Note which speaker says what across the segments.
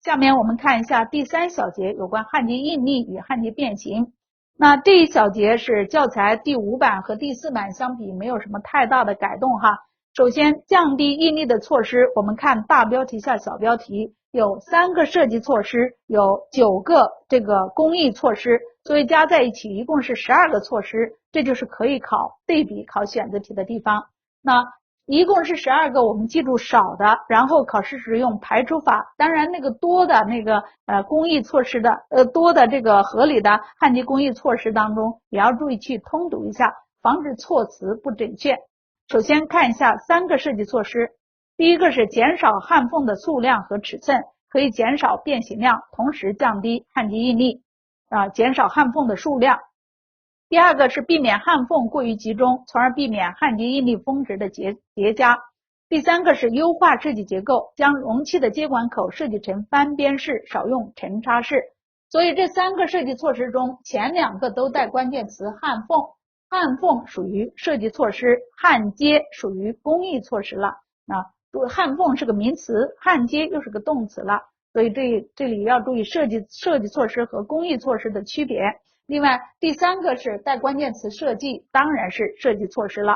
Speaker 1: 下面我们看一下第3小节有关焊接应力与焊接变形。那这一小节是教材第5版和第4版相比没有什么太大的改动哈。首先降低应力的措施，我们看大标题下小标题，有3个设计措施，有9个这个工艺措施，所以加在一起一共是12个措施，这就是可以考对比考选择题的地方。那一共是12个，我们记住少的，然后考试时用排除法。当然那个多的那个工艺措施的多的这个合理的焊接工艺措施当中，也要注意去通读一下，防止措辞不准确。首先看一下3个设计措施。第一个是减少焊缝的数量和尺寸，可以减少变形量，同时降低焊接应力减少焊缝的数量。第二个是避免焊缝过于集中，从而避免焊接应力峰值的叠加。第三个是优化设计结构，将容器的接管口设计成翻边式，少用沉插式。所以这3个设计措施中，前2个都带关键词焊缝，焊缝属于设计措施，焊接属于工艺措施了。焊缝是个名词，焊接又是个动词了，所以这里要注意设计措施和工艺措施的区别。另外第3个是带关键词设计，当然是设计措施了。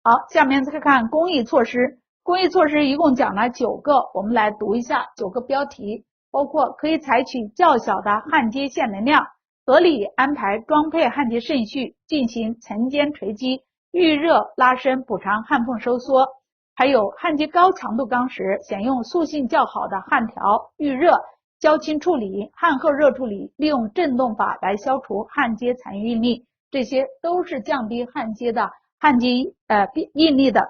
Speaker 1: 好，下面再看工艺措施。工艺措施一共讲了9个，我们来读一下9个标题，包括可以采取较小的焊接线能量，合理安排装配焊接顺序，进行层间锤击，预热拉伸补偿焊缝收缩。还有焊接高强度钢时，选用塑性较好的焊条，预热交清处理，焊后热处理，利用振动法来消除焊接残余应力，这些都是降低焊接应力的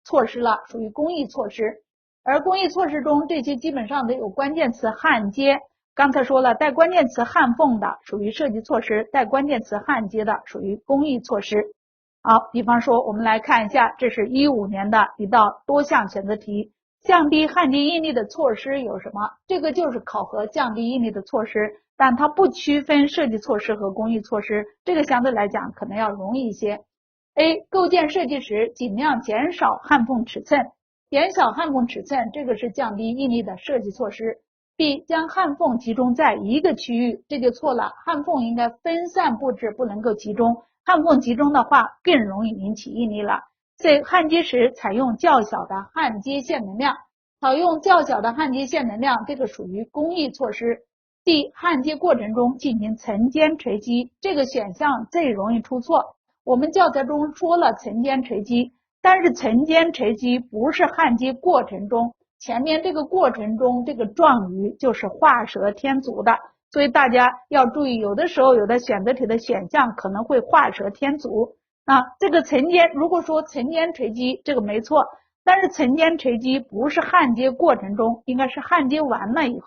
Speaker 1: 措施了，属于工艺措施。而工艺措施中，这些基本上都有关键词焊接，刚才说了，带关键词焊缝的属于设计措施，带关键词焊接的属于工艺措施。好，比方说我们来看一下，这是15年的一道多项选择题，降低焊接应力的措施有什么？这个就是考核降低应力的措施，但它不区分设计措施和工艺措施，这个相对来讲可能要容易一些。A. 构建设计时尽量减少焊缝尺寸，减小焊缝尺寸，这个是降低应力的设计措施。B. 将焊缝集中在一个区域，这就错了，焊缝应该分散布置，不能够集中，焊缝集中的话更容易引起应力了。C. 焊接时采用较小的焊接线能量，采用较小的焊接线能量，这个属于工艺措施。D. 焊接过程中进行层间锤击，这个选项最容易出错。我们教材中说了层间锤击，但是层间锤击不是焊接过程中，前面这个过程中这个状语就是画蛇添足的，所以大家要注意，有的时候有的选择题的选项可能会画蛇添足。这个层间，如果说层间锤击这个没错，但是层间锤击不是焊接过程中，应该是焊接完了以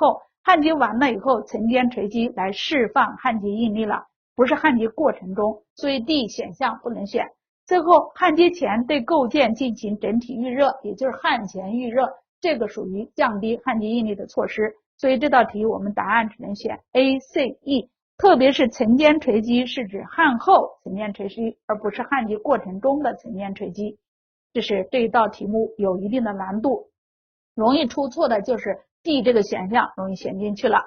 Speaker 1: 后层间锤击来释放焊接应力了，不是焊接过程中，所以 D 选项不能选。最后焊接前对构件进行整体预热，也就是焊前预热，这个属于降低焊接应力的措施，所以这道题我们答案只能选 A、C、E， 特别是层间锤击是指焊后层间锤击，而不是焊接过程中的层间锤击。这是这一道题目有一定的难度，容易出错的就是 D 这个选项容易选进去了。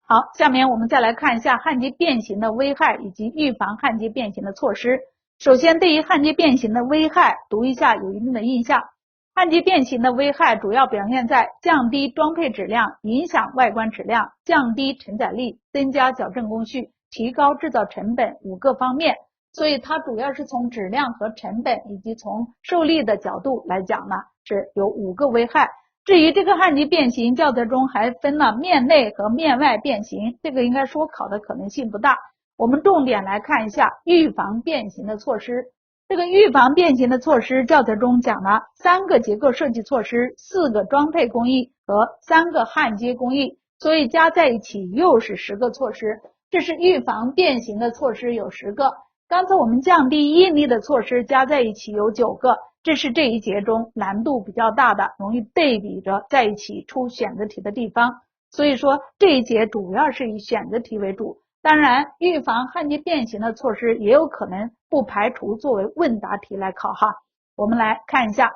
Speaker 1: 好，下面我们再来看一下焊接变形的危害以及预防焊接变形的措施。首先对于焊接变形的危害读一下有一定的印象。焊接变形的危害主要表现在降低装配质量，影响外观质量，降低承载力，增加矫正工序，提高制造成本5个方面，所以它主要是从质量和成本以及从受力的角度来讲呢，是有5个危害。至于这个焊接变形，教材中还分了面内和面外变形，这个应该说考的可能性不大。我们重点来看一下预防变形的措施。这个预防变形的措施，教材中讲了3个结构设计措施，4个装配工艺和3个焊接工艺，所以加在一起又是10个措施。这是预防变形的措施有10个，刚才我们降低应力的措施加在一起有9个，这是这一节中难度比较大的，容易对比着在一起出选择题的地方。所以说这一节主要是以选择题为主，当然预防焊接变形的措施也有可能不排除作为问答题来考哈。我们来看一下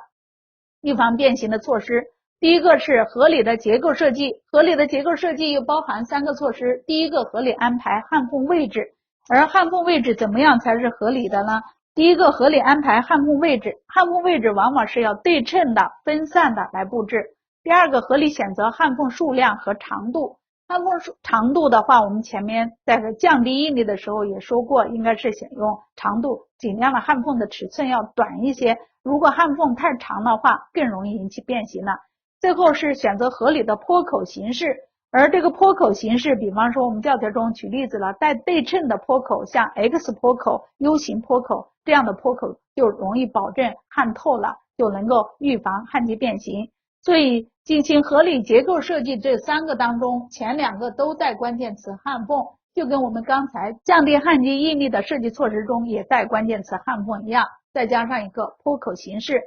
Speaker 1: 预防变形的措施，第一个是合理的结构设计，合理的结构设计又包含3个措施。第一个，合理安排焊缝位置，而焊缝位置怎么样才是合理的呢？第一个，合理安排焊缝位置，焊缝位置往往是要对称的、分散的来布置。第二个，合理选择焊缝数量和长度。焊缝长度的话，我们前面在降低应力的时候也说过，应该是选用长度，尽量的焊缝的尺寸要短一些，如果焊缝太长的话，更容易引起变形了。最后是选择合理的坡口形式，而这个坡口形式，比方说我们教材中举例子了，带对称的坡口，像 X 坡口、U 型坡口这样的坡口就容易保证焊透了，就能够预防焊接变形。所以进行合理结构设计这3个当中，前2个都带关键词焊缝，就跟我们刚才降低焊接应力的设计措施中也带关键词焊缝一样，再加上一个坡口形式。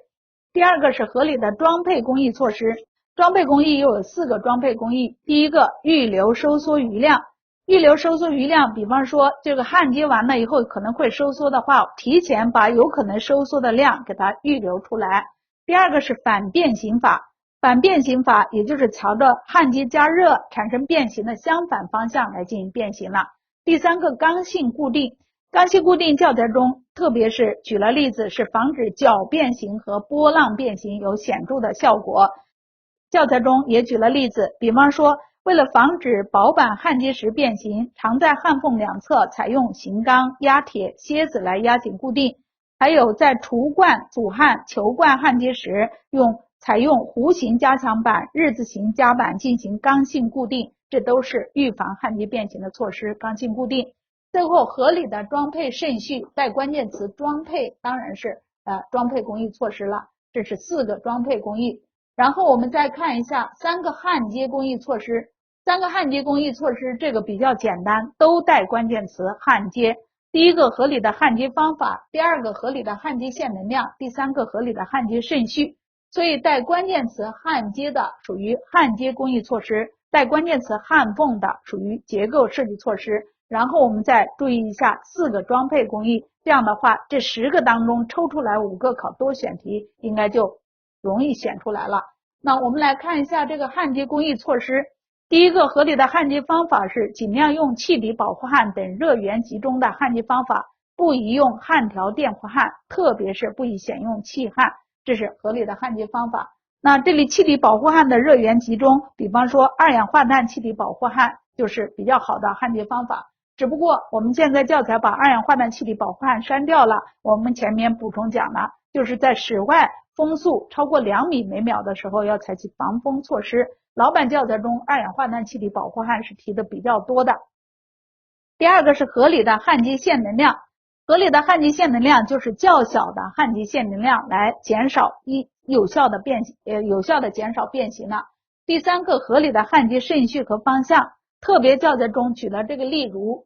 Speaker 1: 第二个是合理的装配工艺措施，装配工艺又有4个装配工艺。第一个，预留收缩余量，预留收缩余量，比方说这个焊接完了以后可能会收缩的话，提前把有可能收缩的量给它预留出来。第二个是反变形法，反变形法也就是朝着焊接加热产生变形的相反方向来进行变形了。第3个，刚性固定，刚性固定教材中特别是举了例子，是防止角变形和波浪变形有显著的效果。教材中也举了例子，比方说为了防止薄板焊接时变形，常在焊缝两侧采用型钢、压铁、楔子来压紧固定，还有在橱冠、组焊、球冠焊接时采用弧形加强板、日字形夹板进行刚性固定，这都是预防焊接变形的措施。刚性固定。最后，合理的装配顺序，带关键词装配，当然是装配工艺措施了。这是4个装配工艺。然后我们再看一下3个焊接工艺措施。3个焊接工艺措施这个比较简单，都带关键词焊接。第一个，合理的焊接方法；第二个，合理的焊接线能量；第3个，合理的焊接顺序。所以带关键词焊接的属于焊接工艺措施，带关键词焊缝的属于结构设计措施。然后我们再注意一下4个装配工艺，这样的话这10个当中抽出来5个考多选题，应该就容易选出来了。那我们来看一下这个焊接工艺措施。第一个，合理的焊接方法是尽量用气体保护焊等热源集中的焊接方法，不宜用焊条电弧焊，特别是不宜选用气焊，这是合理的焊接方法。那这里气体保护焊的热源集中，比方说二氧化碳气体保护焊就是比较好的焊接方法。只不过我们现在教材把二氧化碳气体保护焊删掉了，我们前面补充讲了，就是在室外风速超过2米每秒的时候要采取防风措施。老版教材中二氧化碳气体保护焊是提的比较多的。第二个是合理的焊接线能量，合理的焊接线能量就是较小的焊接线能量来减少有效的减少变形了。第3个，合理的焊接顺序和方向，特别教材中举了这个例如，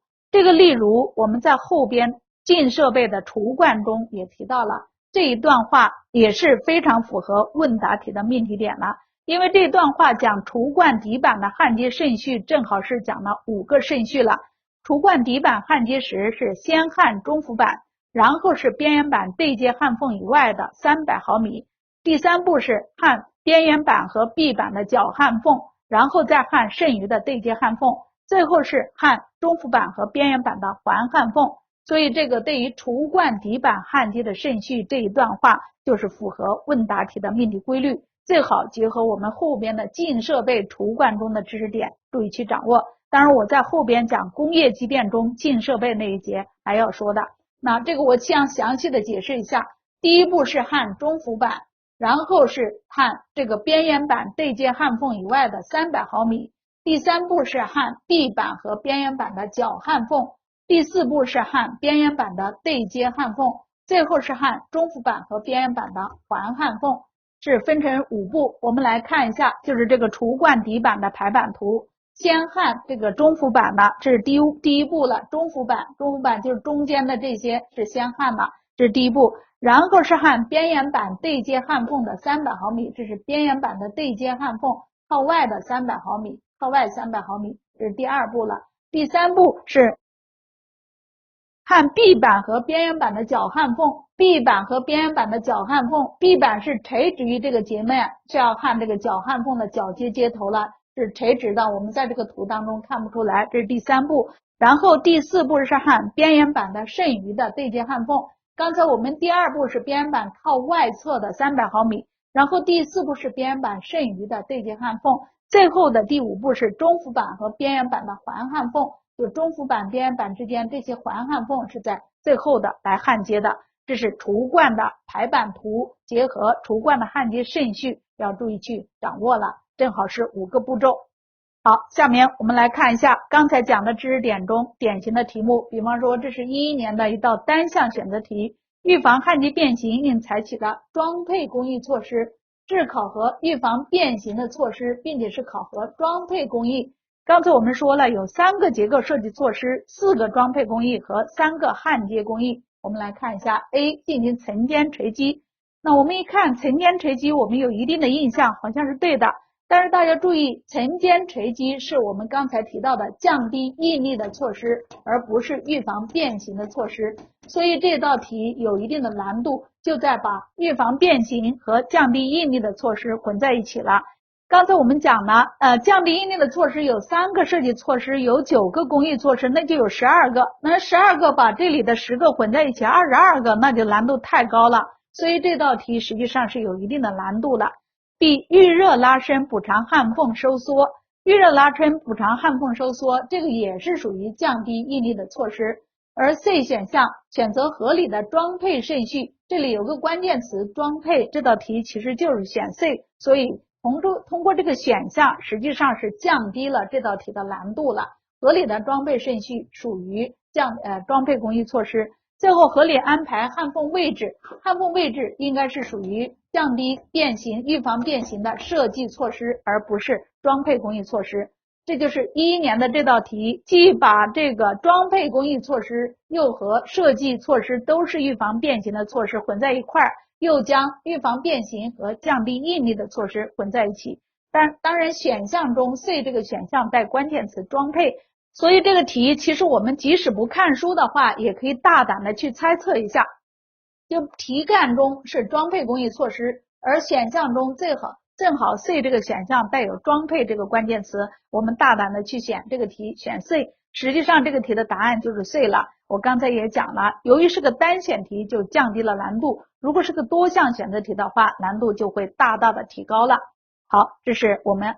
Speaker 1: 我们在后边进设备的橱冠中也提到了，这一段话也是非常符合问答题的命题点了。因为这段话讲橱冠底板的焊接顺序，正好是讲了5个顺序了。橱冠底板焊接时是先焊中浮板，然后是边缘板对接焊缝以外的300毫米，第3步是焊边缘板和壁板的角焊缝，然后再焊剩余的对接焊缝，最后是焊中浮板和边缘板的环焊缝。所以这个对于橱冠底板焊接的顺序这一段话就是符合问答题的命题规律，最好结合我们后边的进设备橱冠中的知识点注意去掌握。当然我在后边讲工业机电中进设备那一节还要说的。那这个我详细的解释一下，第一步是焊中浮板，然后是焊这个边缘板对接焊缝以外的300毫米，第3步是焊壁板和边缘板的角焊缝，第4步是焊边缘板的对接焊缝，最后是焊中浮板和边缘板的环焊缝，是分成5步。我们来看一下，就是这个橱冠底板的排版图。先焊这个中浮板的，这是第一步了。中浮板就是中间的这些是先焊的，这是第一步。然后是焊边缘板对接焊缝的300毫米，这是边缘板的对接焊缝靠外的300毫米，靠外300毫米，这是第2步了。第3步是焊壁板和边缘板的角焊缝，壁板和边缘板的角焊缝，壁板是垂直于这个截面，就要焊这个角焊缝的角接接头了，是垂直的，我们在这个图当中看不出来，这是第3步。然后第4步是焊边缘板的剩余的对接焊缝，刚才我们第2步是边缘板靠外侧的300毫米，然后第4步是边缘板剩余的对接焊缝，最后的第5步是中幅板和边缘板的环焊缝，就中幅板边缘板之间这些环焊缝是在最后的来焊接的。这是厨罐的排版图结合厨罐的焊接顺序，要注意去掌握了，正好是5个步骤。好，下面我们来看一下刚才讲的知识点中典型的题目，比方说这是11年的一道单项选择题，预防焊接变形应采取的装配工艺措施，是考核预防变形的措施，并且是考核装配工艺。刚才我们说了有3个结构设计措施，4个装配工艺和3个焊接工艺。我们来看一下 A 进行层间锤击。那我们一看层间锤击，我们有一定的印象，好像是对的，但是大家注意，层间锤击是我们刚才提到的降低应力的措施，而不是预防变形的措施，所以这道题有一定的难度，就在把预防变形和降低应力的措施混在一起了。刚才我们讲了，降低应力的措施有3个设计措施，有9个工艺措施，那就有12个。那12个把这里的10个混在一起，22个，那就难度太高了。所以这道题实际上是有一定的难度的。B 预热拉伸补偿焊缝收缩，预热拉伸补偿焊缝收缩，这个也是属于降低应力的措施。而 C 选项选择合理的装配顺序，这里有个关键词装配，这道题其实就是选 C， 所以通过这个选项实际上是降低了这道题的难度了。合理的装配顺序属于装配工艺措施。最后合理安排焊缝位置，焊缝位置应该是属于降低变形、预防变形的设计措施，而不是装配工艺措施。这就是11年的这道题，既把这个装配工艺措施又和设计措施都是预防变形的措施混在一块儿，又将预防变形和降低应力的措施混在一起。当然选项中 C 这个选项带关键词装配，所以这个题其实我们即使不看书的话，也可以大胆的去猜测一下。就题干中是装配工艺措施，而选项中正好 C 这个选项带有装配这个关键词，我们大胆的去选这个题，选 C。实际上这个题的答案就是 C 了。我刚才也讲了，由于是个单选题，就降低了难度，如果是个多项选择题的话，难度就会大大的提高了。好，这是我们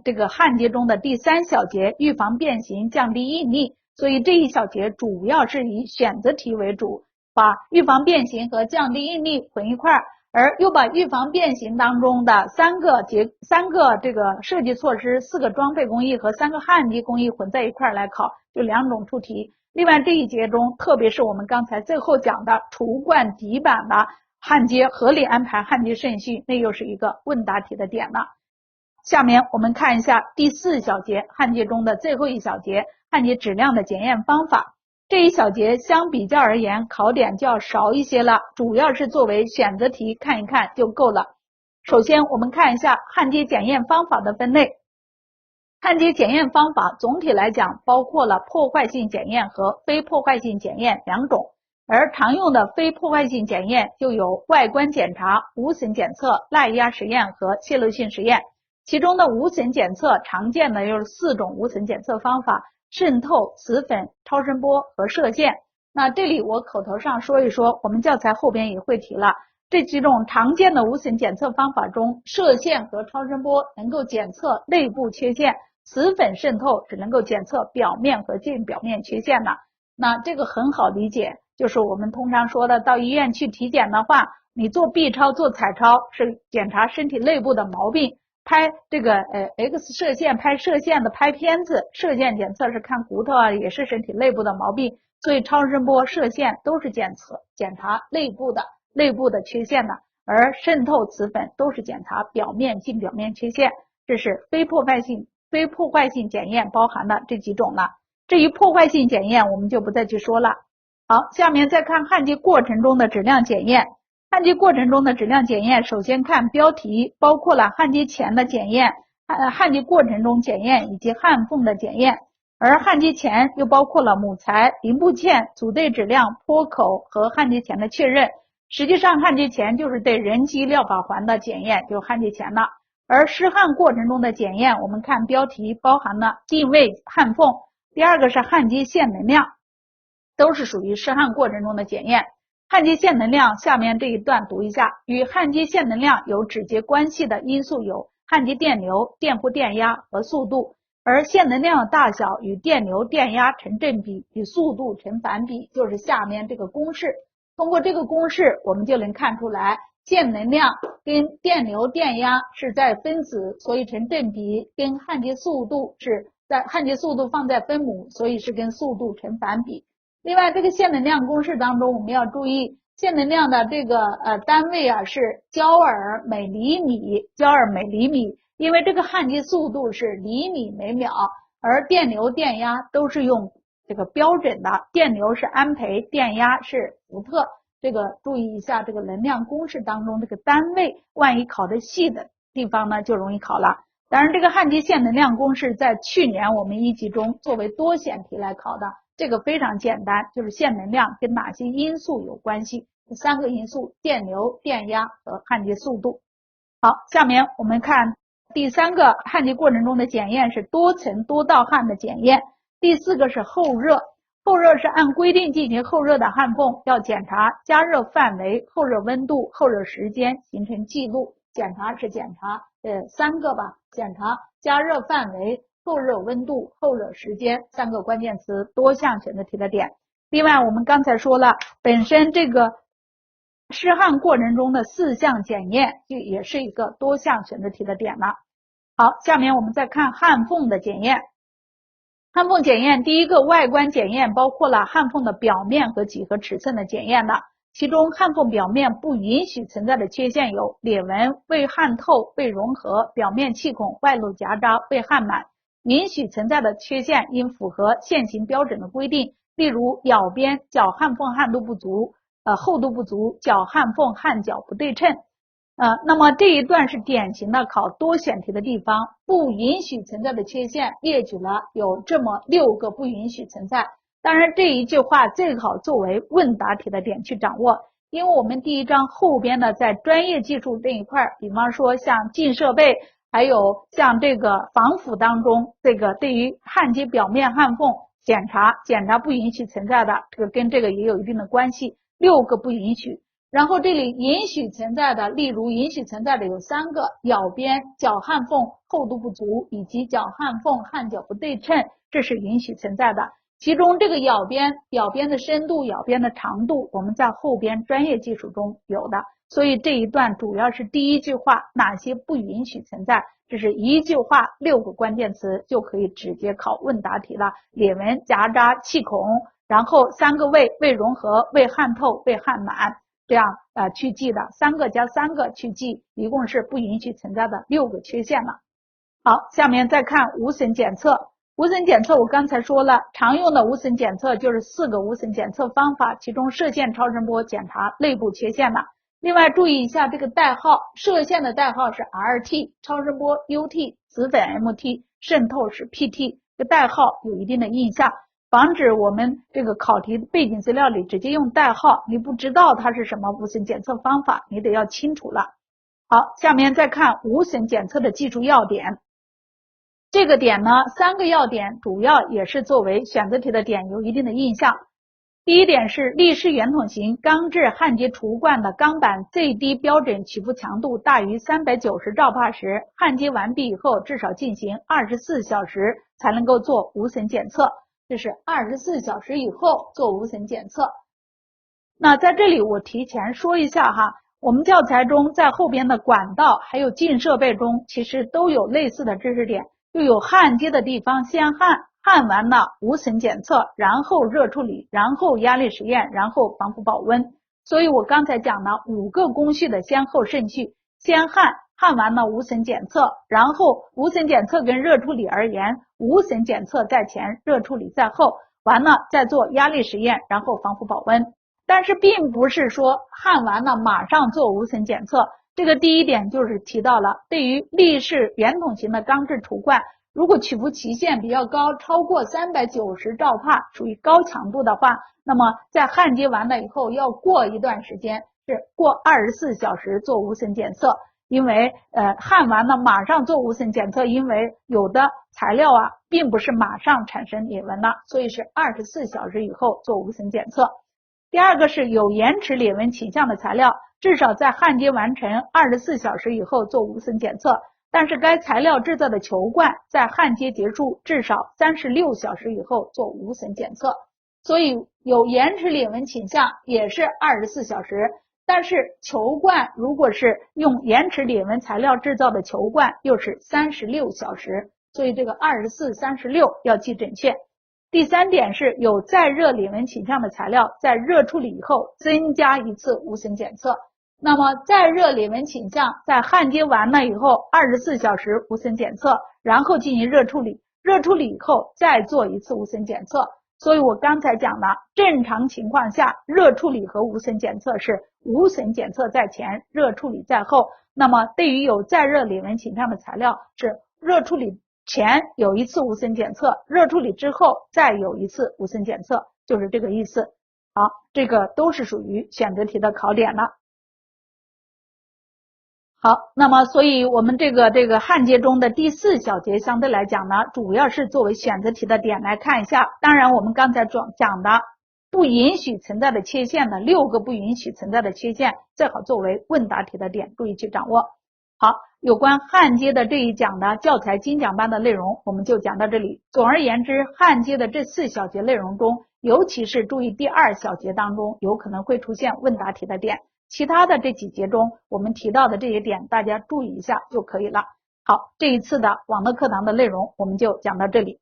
Speaker 1: 这个焊接中的第3小节，预防变形，降低应力。所以这一小节主要是以选择题为主，把预防变形和降低应力混一块儿，而又把预防变形当中的3个这个设计措施、4个装配工艺和3个焊接工艺混在一块儿来考，就2种出题。另外这一节中，特别是我们刚才最后讲的厨罐底板的焊接，合理安排焊接顺序，那又是一个问答题的点了。下面我们看一下第4小节，焊接中的最后一小节，焊接质量的检验方法。这一小节相比较而言，考点就要少一些了，主要是作为选择题看一看就够了。首先我们看一下焊接检验方法的分类。焊接检验方法总体来讲包括了破坏性检验和非破坏性检验2种，而常用的非破坏性检验就有外观检查、无损检测、耐压实验和泄漏性实验。其中的无损检测常见的有4种无损检测方法：渗透、磁粉、超声波和射线。那这里我口头上说一说，我们教材后边也会提了。这几种常见的无损检测方法中，射线和超声波能够检测内部缺陷，磁粉渗透只能够检测表面和近表面缺陷的。那这个很好理解，就是我们通常说的到医院去体检的话，你做 B 超做彩超是检查身体内部的毛病，拍这个X 射线拍射线的拍片子，射线检测是看骨头啊，也是身体内部的毛病，所以超声波、射线都是检查内部的缺陷的，而渗透、磁粉都是检查表面近表面缺陷。这是非破坏性检验包含的这几种了。至于破坏性检验我们就不再去说了。好，下面再看焊接过程中的质量检验。焊接过程中的质量检验，首先看标题，包括了焊接前的检验、焊接过程中检验以及焊缝的检验。而焊接前又包括了母材、零部件、组队质量、坡口和焊接前的确认。实际上焊接前就是对人机料法环的检验，就焊接前了。而湿焊过程中的检验，我们看标题包含了定位焊缝，第二个是焊接线能量，都是属于湿焊过程中的检验。焊接线能量，下面这一段读一下，与焊接线能量有直接关系的因素有焊接电流、电荷电压和速度，而线能量的大小与电流、电压成正比，与速度成反比，就是下面这个公式。通过这个公式，我们就能看出来，线能量跟电流、电压是在分子，所以成正比，跟焊接速度是在焊接速度放在分母，所以是跟速度成反比。另外，这个线能量公式当中，我们要注意线能量的这个单位啊是焦耳每厘米，焦耳每厘米，因为这个焊接速度是厘米每秒，而电流、电压都是用这个标准的，电流是安培，电压是伏特。这个注意一下，这个能量公式当中这个单位，万一考的细的地方呢，就容易考了。当然，这个焊接线能量公式在去年我们1级中作为多选题来考的，这个非常简单，就是线能量跟哪些因素有关系？这3个因素：电流、电压和焊接速度。好，下面我们看第3个焊接过程中的检验是多层多道焊的检验。第4个是后热，后热是按规定进行后热的焊缝，要检查加热范围、后热温度、后热时间，形成记录。检查是检查3个吧，检查加热范围、后热温度、后热时间3个关键词，多项选择题的点。另外我们刚才说了，本身这个湿焊过程中的4项检验就也是一个多项选择题的点了。好，下面我们再看焊缝的检验。焊缝检验第一个外观检验包括了焊缝的表面和几何尺寸的检验的，其中焊缝表面不允许存在的缺陷有裂纹、未焊透、未融合、表面气孔外露夹渣、未焊满。允许存在的缺陷应符合现行标准的规定，例如咬边角焊缝焊度不足、厚度不足、角焊缝焊角不对称。那么这一段是典型的考多选题的地方，不允许存在的缺陷列举了有这么6个不允许存在。当然这一句话最好作为问答题的点去掌握，因为我们第一章后边的在专业技术这一块，比方说像进设备，还有像这个防腐当中，这个对于焊接表面焊缝检查不允许存在的，这个跟这个也有一定的关系，6个不允许。然后这里允许存在的，例如允许存在的有3个，咬边、角焊缝厚度不足以及角焊缝焊角不对称，这是允许存在的。其中这个咬边的深度、咬边的长度，我们在后边专业技术中有的，所以这一段主要是第一句话哪些不允许存在，这是一句话6个关键词就可以直接考问答题了，裂纹、夹渣、气孔，然后3个未融合、未焊透、未焊满。这样去记的，3个加3个去记，一共是不允许存在的6个缺陷了。好，下面再看无损检测。无损检测我刚才说了，常用的无损检测就是4个无损检测方法，其中射线超声波检查内部缺陷了。另外注意一下这个代号，射线的代号是 RT， 超声波 UT， 紫粉 MT， 渗透是 PT， 这个代号有一定的印象，防止我们这个考题背景资料里直接用代号，你不知道它是什么无损检测方法，你得要清楚了。好，下面再看无损检测的技术要点。这个点呢，3个要点主要也是作为选择题的点有一定的印象。第一点是立式圆筒形钢制焊接厨罐的钢板最低标准起伏强度大于390兆帕时，焊接完毕以后至少进行24小时才能够做无损检测，这是24小时以后做无损检测。那在这里我提前说一下哈，我们教材中在后边的管道还有进设备中其实都有类似的知识点，就有焊接的地方先焊完了无损检测，然后热处理，然后压力实验，然后防腐保温。所以我刚才讲了5个工序的先后顺序，先焊完了无损检测，然后无损检测跟热处理而言，无损检测在前，热处理在后，完了再做压力实验，然后防腐保温。但是并不是说焊完了马上做无损检测，这个第一点就是提到了，对于立式圆筒形的钢制厨罐，如果起伏期限比较高，超过390兆帕，属于高强度的话，那么在焊接完了以后要过一段时间，是过24小时做无损检测，因为焊完了马上做无损检测，因为有的材料啊并不是马上产生裂纹的，所以是24小时以后做无损检测。第二个是有延迟裂纹倾向的材料，至少在焊接完成24小时以后做无损检测，但是该材料制造的球罐在焊接结束至少36小时以后做无损检测。所以有延迟裂纹倾向也是24小时，但是球罐如果是用延迟裂纹材料制造的球罐又是36小时，所以这个24、36要记准确。第三点是有再热裂纹倾向的材料在热处理以后增加一次无损检测。那么再热裂纹倾向在焊接完了以后24小时无损检测，然后进行热处理，热处理以后再做一次无损检测。所以我刚才讲了，正常情况下热处理和无损检测是无损检测在前，热处理在后。那么对于有再热裂纹倾向的材料，是热处理前有一次无损检测，热处理之后再有一次无损检测，就是这个意思。好，这个都是属于选择题的考点了。好，那么所以我们这个焊接中的第4小节相对来讲呢，主要是作为选择题的点来看一下。当然我们刚才讲的不允许存在的缺陷的6个不允许存在的缺陷，最好作为问答题的点，注意去掌握。好，有关焊接的这一讲的教材精讲班的内容我们就讲到这里。总而言之，焊接的这4小节内容中，尤其是注意第2小节当中有可能会出现问答题的点，其他的这几节中我们提到的这些点大家注意一下就可以了。好，这一次的网络课堂的内容我们就讲到这里。